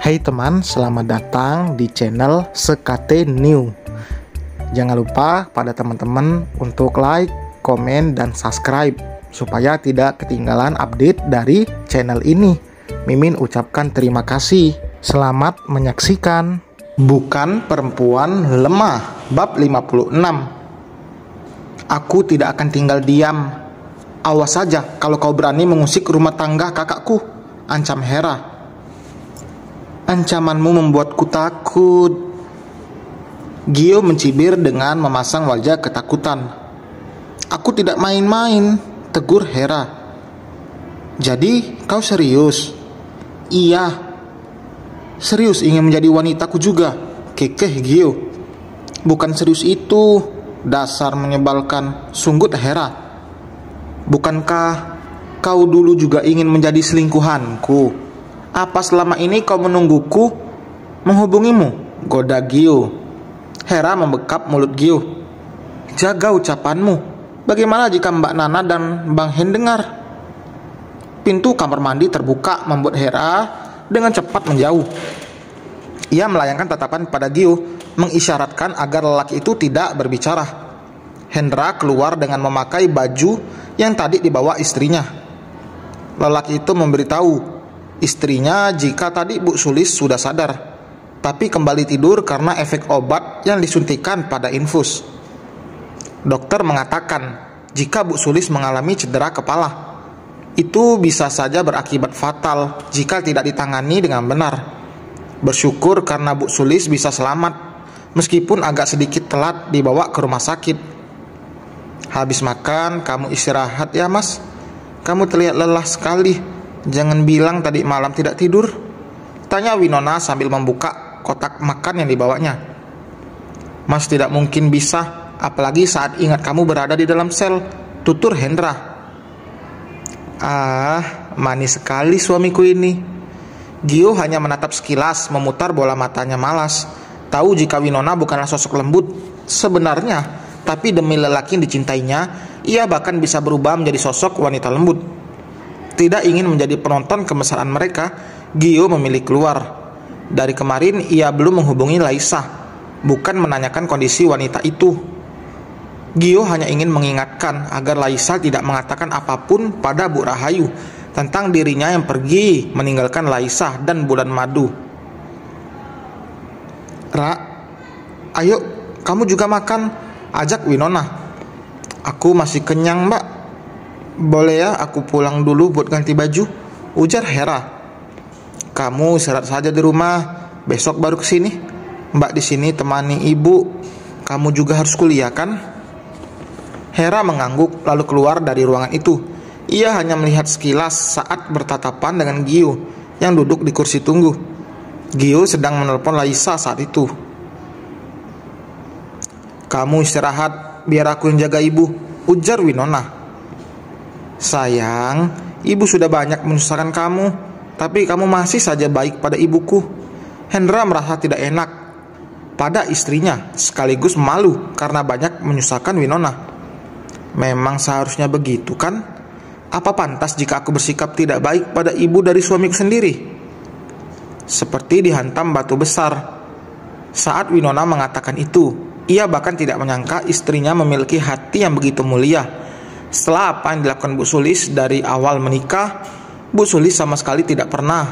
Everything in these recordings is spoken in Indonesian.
Hai teman, selamat datang di channel Sekate New. Jangan lupa pada teman-teman untuk like, komen, dan subscribe supaya tidak ketinggalan update dari channel ini. Mimin ucapkan terima kasih. Selamat menyaksikan. Bukan perempuan lemah, bab 56. Aku tidak akan tinggal diam. Awas saja kalau kau berani mengusik rumah tangga kakakku, ancam Hera. Ancamanmu membuatku takut. Gio mencibir dengan memasang wajah ketakutan. Aku tidak main-main, tegur Hera. Jadi kau serius? Iya, serius ingin menjadi wanitaku juga, kekeh Gio. Bukan serius itu, dasar menyebalkan, sunggut Hera. Bukankah kau dulu juga ingin menjadi selingkuhanku? Apa selama ini kau menungguku menghubungimu? Goda Gio. Hera membekap mulut Gio. Jaga ucapanmu. Bagaimana jika Mbak Nana dan Bang Hen dengar? Pintu kamar mandi terbuka membuat Hera dengan cepat menjauh. Ia melayangkan tatapan pada Gio, mengisyaratkan agar lelaki itu tidak berbicara. Hendra keluar dengan memakai baju yang tadi dibawa istrinya. Lelaki itu memberitahu istrinya jika tadi Bu Sulis sudah sadar, tapi kembali tidur karena efek obat yang disuntikan pada infus. Dokter mengatakan jika Bu Sulis mengalami cedera kepala, itu bisa saja berakibat fatal jika tidak ditangani dengan benar. Bersyukur karena Bu Sulis bisa selamat, meskipun agak sedikit telat dibawa ke rumah sakit. Habis makan, kamu istirahat ya mas. Kamu terlihat lelah sekali. Jangan bilang tadi malam tidak tidur, tanya Winona sambil membuka kotak makan yang dibawanya. Mas tidak mungkin bisa, apalagi saat ingat kamu berada di dalam sel, tutur Hendra. Ah, manis sekali suamiku ini. Gio hanya menatap sekilas, memutar bola matanya malas. Tahu jika Winona bukanlah sosok lembut sebenarnya, tapi demi lelaki yang dicintainya, ia bahkan bisa berubah menjadi sosok wanita lembut. Tidak ingin menjadi penonton kemesraan mereka, Gio memilih keluar. Dari kemarin ia belum menghubungi Laisa, bukan menanyakan kondisi wanita itu. Gio hanya ingin mengingatkan agar Laisa tidak mengatakan apapun pada Bu Rahayu tentang dirinya yang pergi meninggalkan Laisa dan bulan madu. Ra, ayo kamu juga makan, ajak Winona. Aku masih kenyang mbak. Boleh ya aku pulang dulu buat ganti baju, ujar Hera. Kamu istirahat saja di rumah, besok baru kesini. Mbak di sini temani ibu. Kamu juga harus kuliah kan? Hera mengangguk lalu keluar dari ruangan itu. Ia hanya melihat sekilas saat bertatapan dengan Gio yang duduk di kursi tunggu. Gio sedang menelpon Laisa saat itu. Kamu istirahat, biar aku yang jaga ibu, ujar Winona. Sayang, ibu sudah banyak menyusahkan kamu, tapi kamu masih saja baik pada ibuku. Hendra merasa tidak enak pada istrinya, sekaligus malu karena banyak menyusahkan Winona. Memang seharusnya begitu kan? Apa pantas jika aku bersikap tidak baik pada ibu dari suamiku sendiri? Seperti dihantam batu besar. Saat Winona mengatakan itu, ia bahkan tidak menyangka istrinya memiliki hati yang begitu mulia. Setelah apa yang dilakukan Bu Sulis dari awal menikah, Bu Sulis sama sekali tidak pernah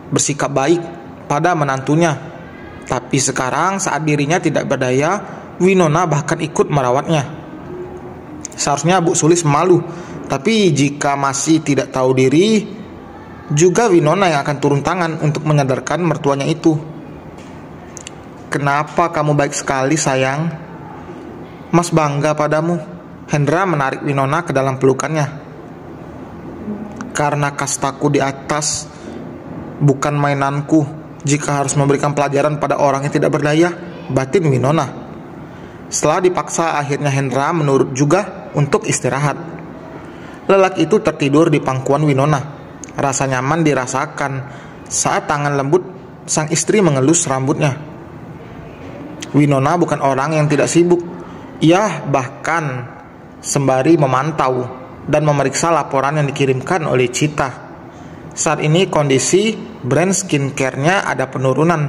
bersikap baik pada menantunya. Tapi sekarang saat dirinya tidak berdaya, Winona bahkan ikut merawatnya. Seharusnya Bu Sulis malu, tapi jika masih tidak tahu diri, juga Winona yang akan turun tangan untuk menyadarkan mertuanya itu. Kenapa kamu baik sekali sayang? Mas bangga padamu. Hendra menarik Winona ke dalam pelukannya. Karena kastaku di atas, bukan mainanku jika harus memberikan pelajaran pada orang yang tidak berdaya, batin Winona. Setelah dipaksa, akhirnya Hendra menurut juga untuk istirahat. Lelaki itu tertidur di pangkuan Winona. Rasa nyaman dirasakan saat tangan lembut sang istri mengelus rambutnya. Winona bukan orang yang tidak sibuk. Ia bahkan sembari memantau dan memeriksa laporan yang dikirimkan oleh Cita. Saat ini kondisi brand skincare-nya ada penurunan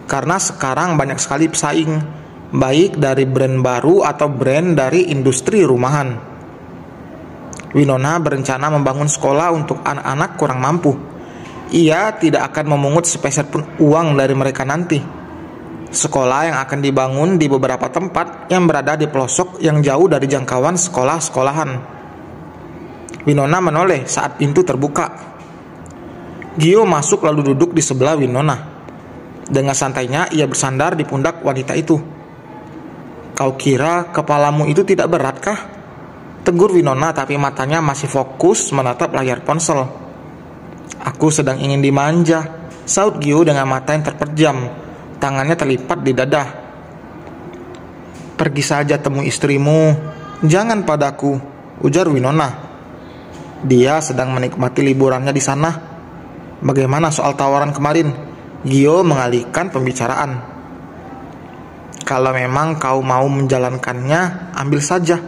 karena sekarang banyak sekali pesaing, baik dari brand baru atau brand dari industri rumahan. Winona berencana membangun sekolah untuk anak-anak kurang mampu. Ia tidak akan memungut sepeser pun uang dari mereka nanti. Sekolah yang akan dibangun di beberapa tempat yang berada di pelosok yang jauh dari jangkauan sekolah-sekolahan. Winona menoleh saat pintu terbuka. Gio masuk lalu duduk di sebelah Winona. Dengan santainya ia bersandar di pundak wanita itu. "Kau kira kepalamu itu tidak beratkah?" tegur Winona, tapi matanya masih fokus menatap layar ponsel. "Aku sedang ingin dimanja," saut Gio dengan mata yang terpejam. Tangannya terlipat di dada. "Pergi saja temui istrimu, jangan padaku," ujar Winona. Dia sedang menikmati liburannya di sana. "Bagaimana soal tawaran kemarin?" Gio mengalihkan pembicaraan. "Kalau memang kau mau menjalankannya, ambil saja.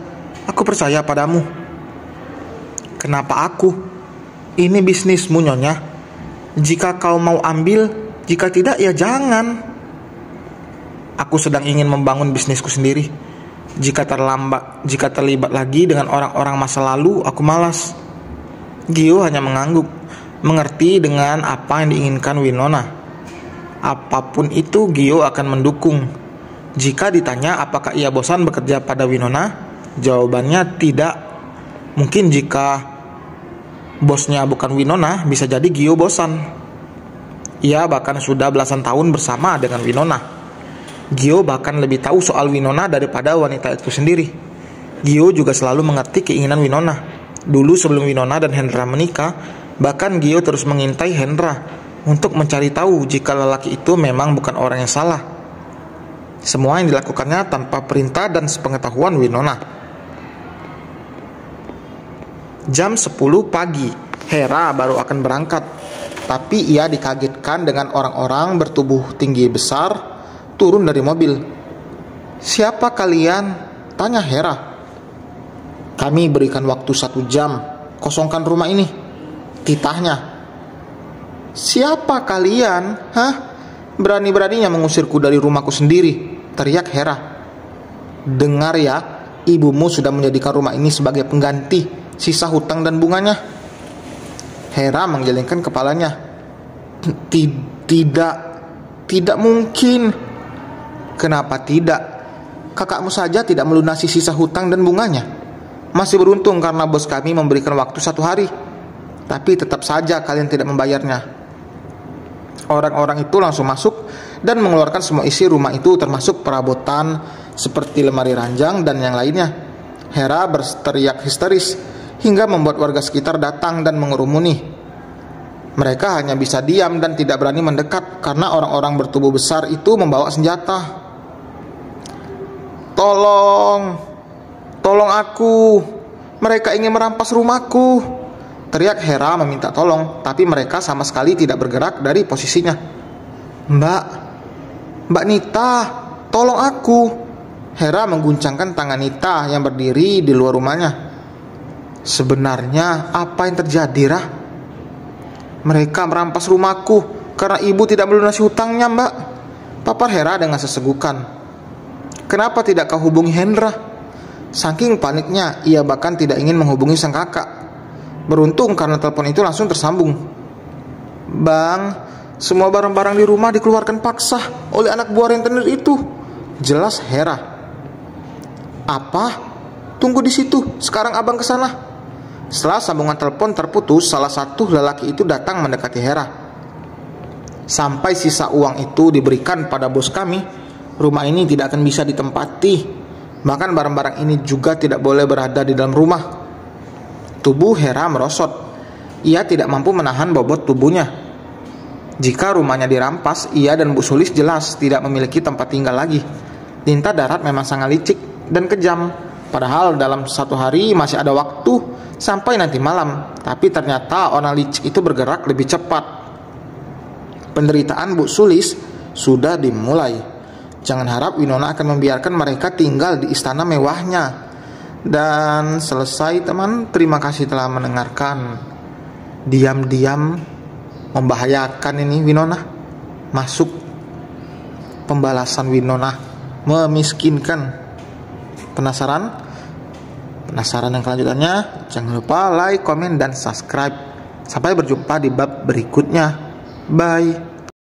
Aku percaya padamu." "Kenapa aku? Ini bisnismu, Nyonya. Jika kau mau ambil, jika tidak ya jangan." "Aku sedang ingin membangun bisnisku sendiri. Jika terlibat lagi dengan orang-orang masa lalu, aku malas." Gio hanya mengangguk, mengerti dengan apa yang diinginkan Winona. Apapun itu Gio akan mendukung. Jika ditanya apakah ia bosan bekerja pada Winona, jawabannya tidak. Mungkin jika bosnya bukan Winona, bisa jadi Gio bosan. Ia bahkan sudah belasan tahun bersama dengan Winona. Gio bahkan lebih tahu soal Winona daripada wanita itu sendiri. Gio juga selalu mengerti keinginan Winona. Dulu sebelum Winona dan Hendra menikah, bahkan Gio terus mengintai Hendra untuk mencari tahu jika lelaki itu memang bukan orang yang salah. Semua yang dilakukannya tanpa perintah dan sepengetahuan Winona. Jam 10 pagi, Hera baru akan berangkat. Tapi ia dikagetkan dengan orang-orang bertubuh tinggi besar turun dari mobil. "Siapa kalian?" tanya Hera. "Kami berikan waktu 1 jam, kosongkan rumah ini," titahnya. "Siapa kalian? Hah? Berani-beraninya mengusirku dari rumahku sendiri," teriak Hera. "Dengar ya, ibumu sudah menjadikan rumah ini sebagai pengganti sisa hutang dan bunganya." Hera menggelengkan kepalanya. Tidak mungkin." "Kenapa tidak? Kakakmu saja tidak melunasi sisa hutang dan bunganya. Masih beruntung karena bos kami memberikan waktu 1 hari. Tapi tetap saja kalian tidak membayarnya." Orang-orang itu langsung masuk dan mengeluarkan semua isi rumah itu, termasuk perabotan seperti lemari ranjang dan yang lainnya. Hera berteriak histeris hingga membuat warga sekitar datang dan mengerumuni. Mereka hanya bisa diam dan tidak berani mendekat karena orang-orang bertubuh besar itu membawa senjata. Tolong aku, mereka ingin merampas rumahku," teriak Hera meminta tolong, tapi mereka sama sekali tidak bergerak dari posisinya. Mbak Nita, tolong aku." Hera mengguncangkan tangan Nita yang berdiri di luar rumahnya. "Sebenarnya apa yang terjadi, Rah?" "Mereka merampas rumahku karena ibu tidak melunasi hutangnya, Mbak," papar Hera dengan sesegukan. "Kenapa tidak kau hubungi Hendra?" Saking paniknya, ia bahkan tidak ingin menghubungi sang kakak. Beruntung karena telepon itu langsung tersambung. "Bang, semua barang-barang di rumah dikeluarkan paksa oleh anak buah rentenir itu," jelas Hera. "Apa? Tunggu di situ, sekarang abang ke sana." Setelah sambungan telepon terputus, salah satu lelaki itu datang mendekati Hera. "Sampai sisa uang itu diberikan pada bos kami, rumah ini tidak akan bisa ditempati. Bahkan barang-barang ini juga tidak boleh berada di dalam rumah." Tubuh Hera merosot. Ia tidak mampu menahan bobot tubuhnya. Jika rumahnya dirampas, ia dan Bu Sulis jelas tidak memiliki tempat tinggal lagi. Tinta darat memang sangat licik dan kejam. Padahal dalam 1 hari masih ada waktu sampai nanti malam. Tapi ternyata orang licik itu bergerak lebih cepat. Penderitaan Bu Sulis sudah dimulai. Jangan harap Winona akan membiarkan mereka tinggal di istana mewahnya. Dan selesai teman, terima kasih telah mendengarkan. Diam-diam Membahayakan ini Winona. Masuk pembalasan Winona memiskinkan. Penasaran? Penasaran yang kelanjutannya? Jangan lupa like, komen, dan subscribe. Sampai berjumpa di bab berikutnya. Bye.